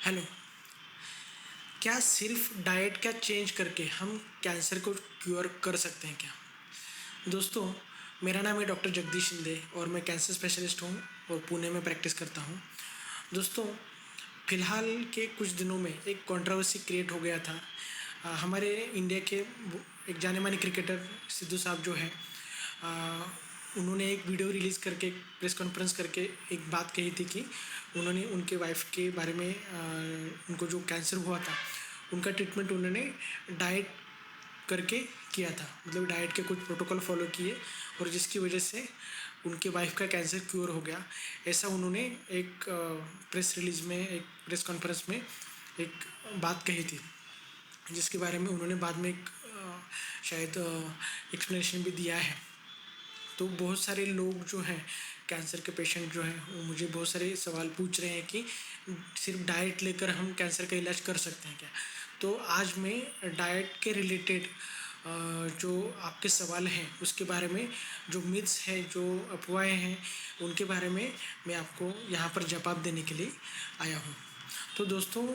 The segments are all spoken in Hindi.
हेलो। क्या सिर्फ डाइट का चेंज करके हम कैंसर को क्योर कर सकते हैं क्या? दोस्तों, मेरा नाम है डॉक्टर जगदीश शिंदे और मैं कैंसर स्पेशलिस्ट हूँ और पुणे में प्रैक्टिस करता हूँ। दोस्तों, फ़िलहाल के कुछ दिनों में एक कंट्रोवर्सी क्रिएट हो गया था। हमारे इंडिया के एक जाने माने क्रिकेटर सिद्धू साहब जो हैं, उन्होंने एक वीडियो रिलीज़ करके एक प्रेस कॉन्फ्रेंस करके एक बात कही थी कि उन्होंने उनके वाइफ के बारे में, उनको जो कैंसर हुआ था उनका ट्रीटमेंट उन्होंने डाइट करके किया था। मतलब डाइट के कुछ प्रोटोकॉल फॉलो किए और जिसकी वजह से उनके वाइफ का कैंसर क्योर हो गया। ऐसा उन्होंने एक प्रेस रिलीज़ में, एक प्रेस कॉन्फ्रेंस में एक बात कही थी, जिसके बारे में उन्होंने बाद में एक शायद एक्सप्लेनेशन भी दिया है। तो बहुत सारे लोग जो हैं, कैंसर के पेशेंट जो हैं, वो मुझे बहुत सारे सवाल पूछ रहे हैं कि सिर्फ डाइट लेकर हम कैंसर का इलाज कर सकते हैं क्या? तो आज मैं डाइट के रिलेटेड जो आपके सवाल हैं उसके बारे में, जो मिथ्स है, जो अफवाहें हैं, उनके बारे में मैं आपको यहाँ पर जवाब देने के लिए आया हूँ। तो दोस्तों,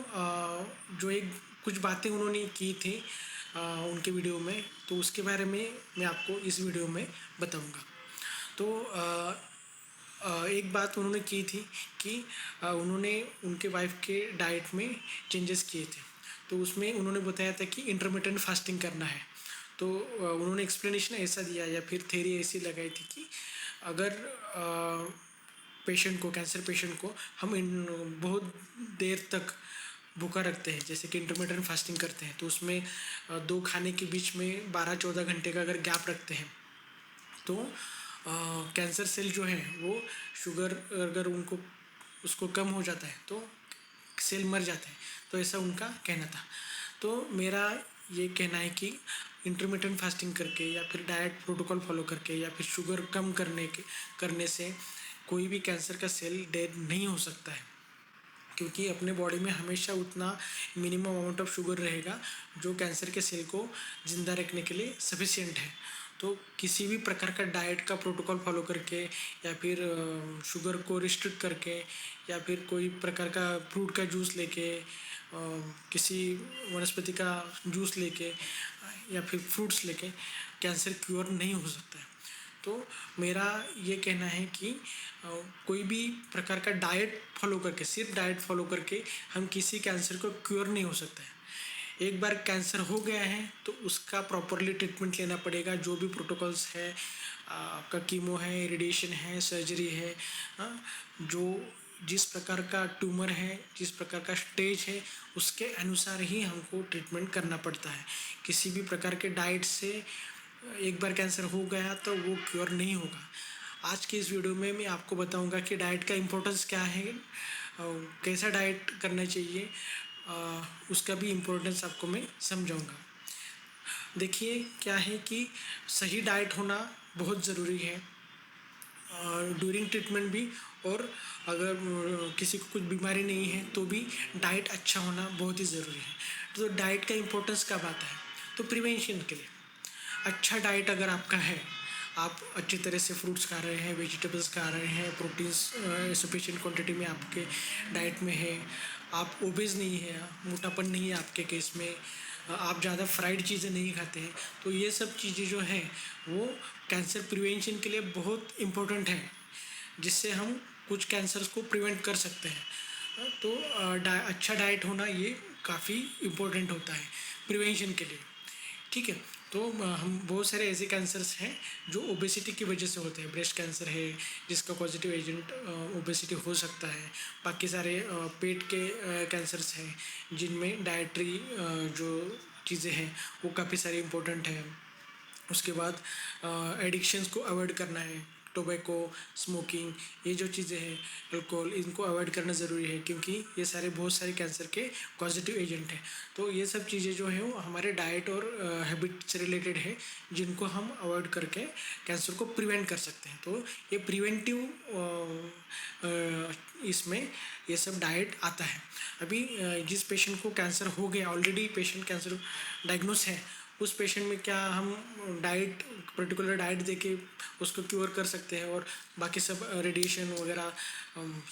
जो एक कुछ बातें उन्होंने की थी उनके वीडियो में, तो उसके बारे में मैं आपको इस वीडियो में बताऊंगा। तो एक बात उन्होंने की थी कि उन्होंने उनके वाइफ के डाइट में चेंजेस किए थे। तो उसमें उन्होंने बताया था कि इंटरमिटेंट फास्टिंग करना है। तो उन्होंने एक्सप्लेनेशन ऐसा दिया या फिर थ्योरी ऐसी लगाई थी कि अगर पेशेंट को, कैंसर पेशेंट को हम बहुत देर तक भूखा रखते हैं, जैसे कि इंटरमिटेंट फास्टिंग करते हैं, तो उसमें दो खाने के बीच में 12-14 घंटे का अगर गैप रखते हैं, तो कैंसर सेल जो है वो, शुगर अगर उनको उसको कम हो जाता है तो सेल मर जाते हैं। तो ऐसा उनका कहना था। तो मेरा ये कहना है कि इंटरमिटेंट फास्टिंग करके या फिर डाइट प्रोटोकॉल फॉलो करके या फिर शुगर कम करने से कोई भी कैंसर का सेल डेड नहीं हो सकता है, क्योंकि अपने बॉडी में हमेशा उतना मिनिमम अमाउंट ऑफ शुगर रहेगा जो कैंसर के सेल को ज़िंदा रखने के लिए सफिशिएंट है। तो किसी भी प्रकार का डाइट का प्रोटोकॉल फॉलो करके या फिर शुगर को रिस्ट्रिक्ट करके या फिर कोई प्रकार का फ्रूट का जूस लेके, किसी वनस्पति का जूस लेके या फिर फ्रूट्स लेके कैंसर क्योर नहीं हो सकता है। तो मेरा ये कहना है कि कोई भी प्रकार का डाइट फॉलो करके, सिर्फ डाइट फॉलो करके हम किसी कैंसर को क्योर नहीं हो सकता है। एक बार कैंसर हो गया है तो उसका प्रॉपरली ट्रीटमेंट लेना पड़ेगा। जो भी प्रोटोकॉल्स है, आपका कीमो है, रेडिएशन है, सर्जरी है, जो जिस प्रकार का ट्यूमर है, जिस प्रकार का स्टेज है, उसके अनुसार ही हमको ट्रीटमेंट करना पड़ता है। किसी भी प्रकार के डाइट से एक बार कैंसर हो गया तो वो क्योर नहीं होगा। आज की इस वीडियो में मैं आपको बताऊंगा कि डाइट का इम्पोर्टेंस क्या है, कैसा डाइट करना चाहिए, उसका भी इम्पोर्टेंस आपको मैं समझाऊंगा। देखिए, क्या है कि सही डाइट होना बहुत ज़रूरी है ड्यूरिंग ट्रीटमेंट भी, और अगर किसी को कुछ बीमारी नहीं है तो भी डाइट अच्छा होना बहुत ही ज़रूरी है। तो डाइट का इम्पोर्टेंस कब आता है? तो प्रिवेंशन के लिए अच्छा डाइट अगर आपका है, आप अच्छी तरह से फ्रूट्स खा रहे हैं, वेजिटेबल्स खा रहे हैं, प्रोटीन्स सफिशिएंट क्वांटिटी में आपके डाइट में है, आप ओबेज नहीं है, मोटापन नहीं है आपके केस में, आप ज़्यादा फ्राइड चीज़ें नहीं खाते हैं, तो ये सब चीज़ें जो हैं वो कैंसर प्रिवेंशन के लिए बहुत इम्पोर्टेंट है, जिससे हम कुछ कैंसर्स को प्रिवेंट कर सकते हैं। तो अच्छा डाइट होना ये काफ़ी इम्पोर्टेंट होता है प्रिवेंशन के लिए। ठीक है। तो हम बहुत सारे ऐसे कैंसर्स हैं जो ओबेसिटी की वजह से होते हैं। ब्रेस्ट कैंसर है जिसका पॉजिटिव एजेंट ओबेसिटी हो सकता है। बाकी सारे पेट के कैंसर्स हैं जिनमें डाइटरी जो चीज़ें हैं वो काफ़ी सारी इम्पोर्टेंट हैं। उसके बाद एडिक्शंस को अवॉइड करना है। टोबैको, स्मोकिंग, ये जो चीज़ें हैं, अल्कोहल, इनको अवॉइड करना ज़रूरी है, क्योंकि ये सारे बहुत सारे कैंसर के पॉजिटिव एजेंट हैं। तो ये सब चीज़ें जो हैं वो हमारे डाइट और हैबिट से रिलेटेड है, जिनको हम अवॉइड करके कैंसर को प्रिवेंट कर सकते हैं। तो ये प्रिवेंटिव इसमें ये सब डाइट आता है। अभी जिस पेशेंट को कैंसर हो गया, ऑलरेडी पेशेंट कैंसर डायग्नोस है, उस पेशेंट में क्या हम डाइट पर्टिकुलर डाइट देके उसको क्योर कर सकते हैं और बाकी सब रेडिएशन वगैरह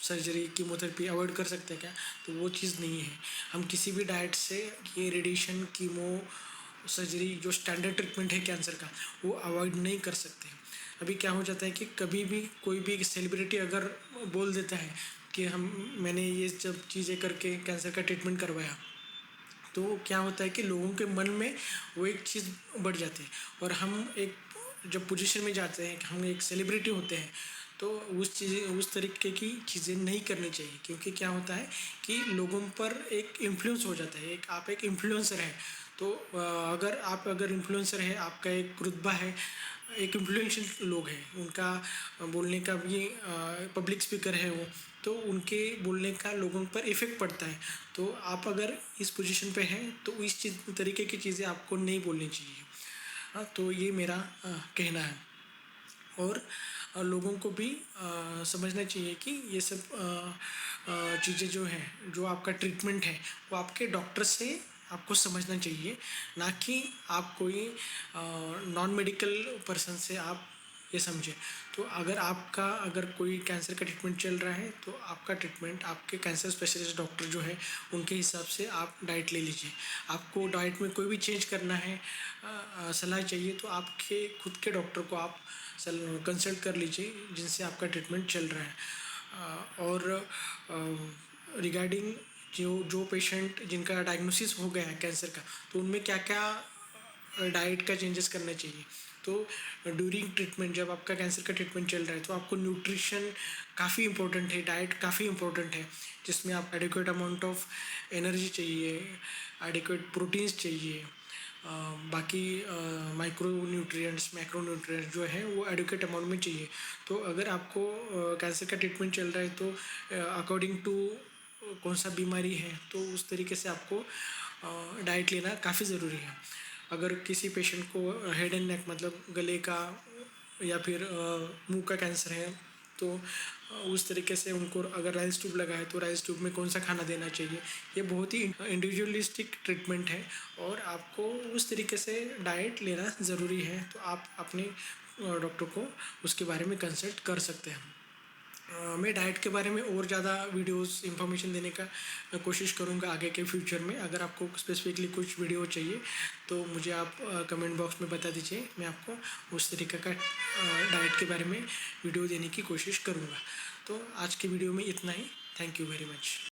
सर्जरी कीमोथेरेपी अवॉइड कर सकते हैं क्या? तो वो चीज़ नहीं है। हम किसी भी डाइट से ये रेडिएशन कीमो सर्जरी जो स्टैंडर्ड ट्रीटमेंट है कैंसर का वो अवॉइड नहीं कर सकते। अभी क्या हो जाता है कि कभी भी कोई भी सेलिब्रिटी अगर बोल देता है कि हम मैंने ये सब चीज़ें करके कैंसर का ट्रीटमेंट करवाया, तो क्या होता है कि लोगों के मन में वो एक चीज़ बढ़ जाती है और हम एक जब पोजीशन में जाते हैं कि हम एक सेलिब्रिटी होते हैं, तो उस तरीके की चीज़ें नहीं करनी चाहिए, क्योंकि क्या होता है कि लोगों पर एक इन्फ्लुएंस हो जाता है। एक आप एक इन्फ्लुएंसर हैं, तो अगर इन्फ्लुएंसर है, आपका एक रुतबा है, एक इन्फ्लुएंशियल लोग हैं, उनका बोलने का भी पब्लिक स्पीकर है वो, तो उनके बोलने का लोगों पर इफ़ेक्ट पड़ता है। तो आप अगर इस पोजीशन पे हैं तो इस तरीके की चीज़ें आपको नहीं बोलनी चाहिए। हाँ, तो ये मेरा कहना है। और लोगों को भी समझना चाहिए कि ये सब चीज़ें जो हैं, जो आपका ट्रीटमेंट है, वो आपके डॉक्टर से आपको समझना चाहिए, ना कि आप कोई नॉन मेडिकल पर्सन से आप ये समझें। तो अगर कोई कैंसर का ट्रीटमेंट चल रहा है, तो आपका ट्रीटमेंट आपके कैंसर स्पेशलिस्ट डॉक्टर जो है उनके हिसाब से आप डाइट ले लीजिए। आपको डाइट में कोई भी चेंज करना है, सलाह चाहिए, तो आपके खुद के डॉक्टर को आप कंसल्ट कर लीजिए जिनसे आपका ट्रीटमेंट चल रहा है। और रिगार्डिंग जो जो पेशेंट जिनका डायग्नोसिस हो गया है कैंसर का, तो उनमें क्या क्या डाइट का चेंजेस करना चाहिए। तो ड्यूरिंग ट्रीटमेंट, जब आपका कैंसर का ट्रीटमेंट चल रहा है, तो आपको न्यूट्रिशन काफ़ी इंपॉर्टेंट है, डाइट काफ़ी इंपॉर्टेंट है, जिसमें आप एडिक्वेट अमाउंट ऑफ एनर्जी चाहिए, एडिक्वेट प्रोटीन्स चाहिए, बाकी माइक्रो न्यूट्रिएंट्स मैक्रो न्यूट्रिएंट्स जो है वो एडिक्वेट अमाउंट में चाहिए। तो अगर आपको कैंसर का ट्रीटमेंट चल रहा है, तो अकॉर्डिंग टू कौन सा बीमारी है, तो उस तरीके से आपको डाइट लेना काफ़ी ज़रूरी है। अगर किसी पेशेंट को हेड एंड नेक मतलब गले का या फिर मुंह का कैंसर है, तो उस तरीके से उनको अगर राइस ट्यूब लगा है, तो राइस ट्यूब में कौन सा खाना देना चाहिए, ये बहुत ही इंडिविजुअलिस्टिक ट्रीटमेंट है और आपको उस तरीके से डाइट लेना ज़रूरी है। तो आप अपने डॉक्टर को उसके बारे में कंसल्ट कर सकते हैं। मैं डाइट के बारे में और ज़्यादा वीडियोस इंफॉर्मेशन देने का कोशिश करूँगा आगे के फ्यूचर में। अगर आपको स्पेसिफिकली कुछ वीडियो चाहिए, तो मुझे आप कमेंट बॉक्स में बता दीजिए, मैं आपको उस तरीके का डाइट के बारे में वीडियो देने की कोशिश करूँगा। तो आज की वीडियो में इतना ही। Thank you very much.